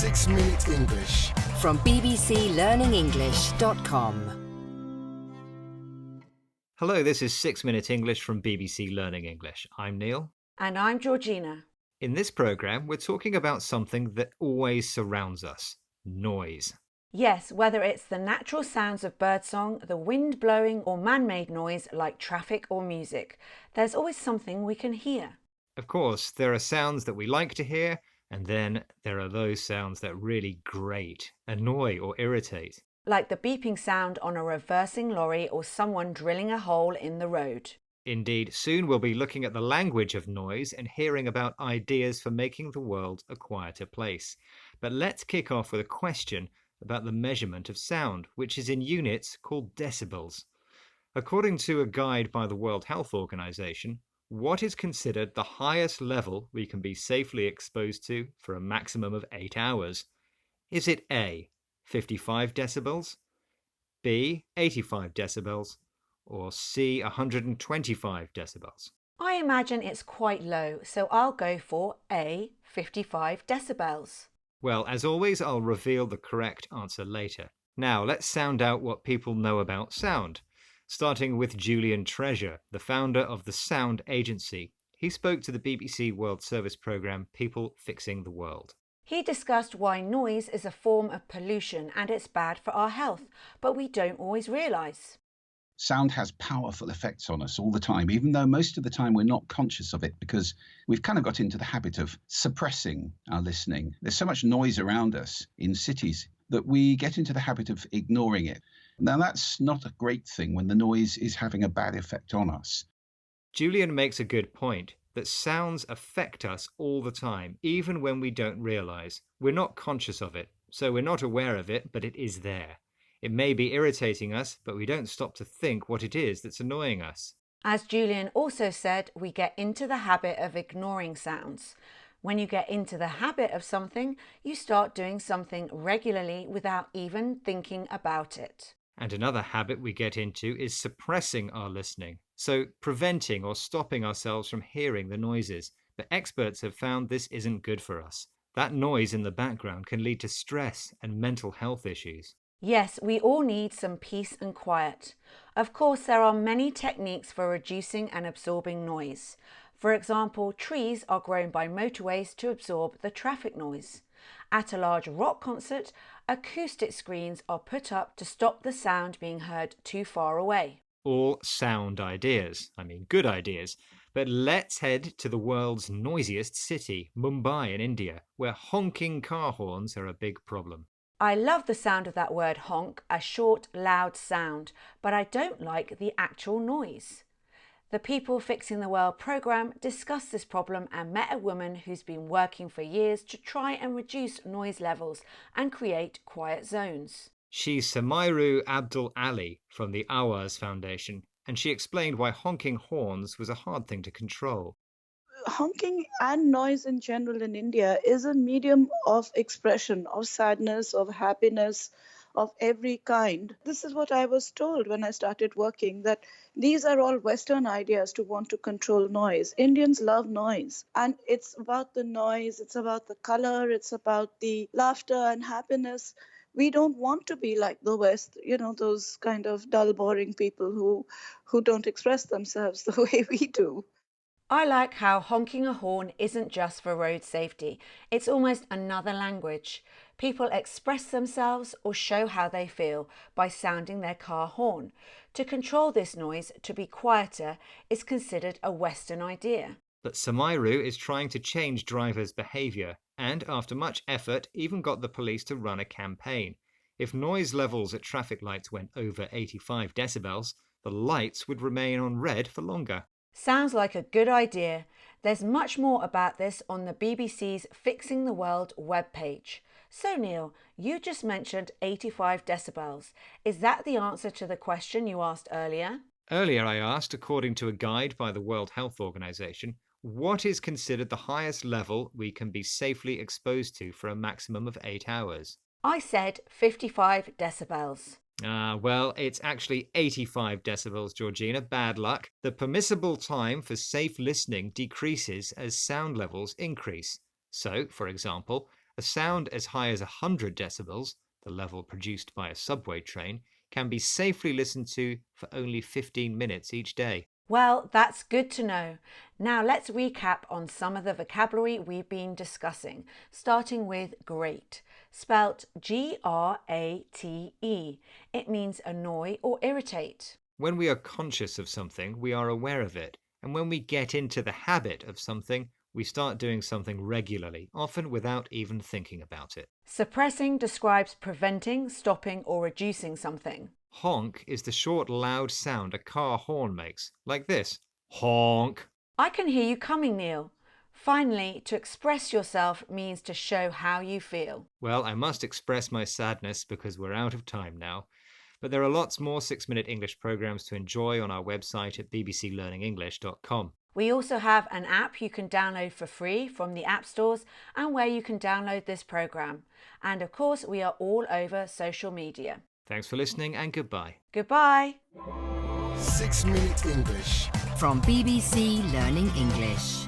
6 Minute English. From bbclearningenglish.com. Hello, this is 6 Minute English from BBC Learning English. I'm Neil. And I'm Georgina. In this programme, we're talking about something that always surrounds us: noise. Yes, whether it's the natural sounds of birdsong, the wind blowing, or man-made noise like traffic or music, there's always something we can hear. Of course, there are sounds that we like to hear, and then there are those sounds that really grate, annoy or irritate. Like the beeping sound on a reversing lorry or someone drilling a hole in the road. Indeed, soon we'll be looking at the language of noise and hearing about ideas for making the world a quieter place. But let's kick off with a question about the measurement of sound, which is in units called decibels. According to a guide by the World Health Organization, what is considered the highest level we can be safely exposed to for a maximum of 8 hours? Is it A, 55 decibels, B, 85 decibels, or C, 125 decibels? I imagine it's quite low, so I'll go for A, 55 decibels. Well, as always, I'll reveal the correct answer later. Now, let's sound out what people know about sound. Starting with Julian Treasure, the founder of the Sound Agency. He spoke to the BBC World Service programme People Fixing the World. He discussed why noise is a form of pollution and it's bad for our health, but we don't always realise. Sound has powerful effects on us all the time, even though most of the time we're not conscious of it because we've kind of got into the habit of suppressing our listening. There's so much noise around us in cities that we get into the habit of ignoring it. Now, that's not a great thing when the noise is having a bad effect on us. Julian makes a good point that sounds affect us all the time, even when we don't realise. We're not conscious of it, so we're not aware of it, but it is there. It may be irritating us, but we don't stop to think what it is that's annoying us. As Julian also said, we get into the habit of ignoring sounds. When you get into the habit of something, you start doing something regularly without even thinking about it. And another habit we get into is suppressing our listening, so preventing or stopping ourselves from hearing the noises. But experts have found this isn't good for us. That noise in the background can lead to stress and mental health issues. Yes, we all need some peace and quiet. Of course, there are many techniques for reducing and absorbing noise. For example, trees are grown by motorways to absorb the traffic noise. At a large rock concert, acoustic screens are put up to stop the sound being heard too far away. All sound ideas, good ideas. But let's head to the world's noisiest city, Mumbai in India, where honking car horns are a big problem. I love the sound of that word honk, a short, loud sound, but I don't like the actual noise. The People Fixing the World programme discussed this problem and met a woman who's been working for years to try and reduce noise levels and create quiet zones. She's Samairu Abdul Ali from the Awaz Foundation, and she explained why honking horns was a hard thing to control. Honking and noise in general in India is a medium of expression, of sadness, of happiness, of every kind. This is what I was told when I started working, that these are all Western ideas to want to control noise. Indians love noise, and it's about the noise, it's about the color, it's about the laughter and happiness. We don't want to be like the West, those kind of dull, boring people who don't express themselves the way we do. I like how honking a horn isn't just for road safety. It's almost another language. People express themselves or show how they feel by sounding their car horn. To control this noise, to be quieter, is considered a Western idea. But Samairu is trying to change drivers' behaviour and, after much effort, even got the police to run a campaign. If noise levels at traffic lights went over 85 decibels, the lights would remain on red for longer. Sounds like a good idea. There's much more about this on the BBC's Fixing the World webpage. So Neil, you just mentioned 85 decibels. Is that the answer to the question you asked earlier? Earlier I asked, according to a guide by the World Health Organization, what is considered the highest level we can be safely exposed to for a maximum of 8 hours? I said 55 decibels. Well, it's actually 85 decibels, Georgina. Bad luck. The permissible time for safe listening decreases as sound levels increase. So, for example, A sound as high as 100 decibels, the level produced by a subway train, can be safely listened to for only 15 minutes each day. Well, that's good to know. Now let's recap on some of the vocabulary we've been discussing, starting with grate, spelt G-R-A-T-E. It means annoy or irritate. When we are conscious of something, we are aware of it. And when we get into the habit of something, we start doing something regularly, often without even thinking about it. Suppressing describes preventing, stopping, or reducing something. Honk is the short, loud sound a car horn makes, like this. Honk. I can hear you coming, Neil. Finally, to express yourself means to show how you feel. Well, I must express my sadness because we're out of time now. But there are lots more 6-Minute English programs to enjoy on our website at bbclearningenglish.com. We also have an app you can download for free from the app stores and where you can download this program. And of course, we are all over social media. Thanks for listening and goodbye. Goodbye. 6 Minute English from BBC Learning English.